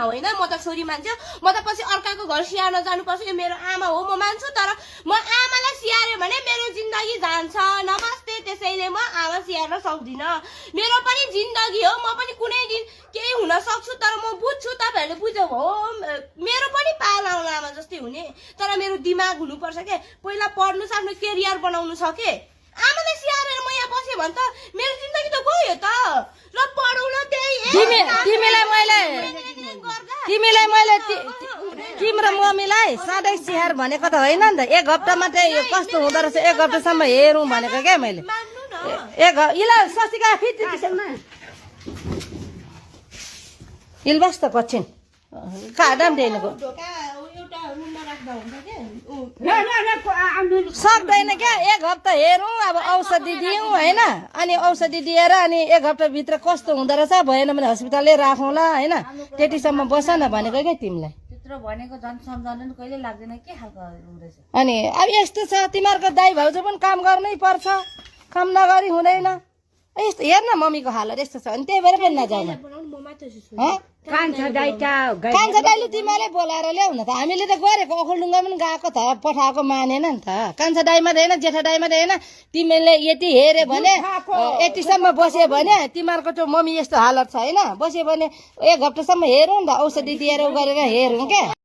होइन म त छोरी मान्छे म त पछि अर्काको घर स्याहार्न जानुपर्छ यो मेरो आमा हो म मान्छु तर म आमालाई स्याहार्यो भने मेरो जिन्दगी जान्छ नमस्ते त्यसैले म आमा स्याहार्न सक्दिनँ मेरो पनि जिन्दगी हो म पनि कुनै दिन केही हुन सक्छु तर म बुझ्छु तपाईँहरूले बुझ्यो हो मेरो पनि पाल आउनु आमा जस्तै हुने तर मेरो दिमाग हुनुपर्छ के पहिला पढ्नु छ आफ्नो केरियर बनाउनु छ के आमालाई स्याहारेर म यहाँ बसेँ भने त मेरो जिन्दगी त गयो त र पढाउन त्यही तिमीलाई मैले तिम्रो मम्मीलाई सधैँ स्याहार भनेको त होइन नि त एक हप्ता मात्रै यो कस्तो हुँदो रहेछ एक हप्तासम्म हेरौँ भनेको क्या मैले इसलाई सस्तिका फिट इल्बास त कच्छिन् काडम देनको सक्दैन क्या एक हप्ता हेरौँ अब औषधि दियौँ होइन अनि औषधि दिएर अनि एक हप्ताभित्र कस्तो हुँदो रहेछ भएन भने हस्पिटलले राखौँला होइन त्यतिसम्म बस न भनेको क्या तिमीलाई त्यत्रो भनेको झन् सम्झाउनु नि कहिले लाग्दैन के खालको हुँदैछ अनि अब यस्तो छ तिमीहरूको दाइ भाउजू पनि काम गर्नै पर्छ काम नगरी हुँदैन यस्तो हेर न मम्मीको हालत यस्तो छ अनि त्यही भएर पनि नजाउँ कान्छा दाइले तिमीले बोलाएर ल्याउ न त हामीले त गरेको ओखलडुङ्गा पनि गएको त पठाएको मानेन नि त कान्छा दाइमा होइन जेठा दाइमा होइन तिमीले यति हेऱ्यो भने यतिसम्म बस्यो भने तिमीहरूको त्यो मम्मी यस्तो हालत छ होइन बस्यो भने एक हप्तासम्म हेरौँ नि त औषधि दिएर गरेर हेरौँ क्या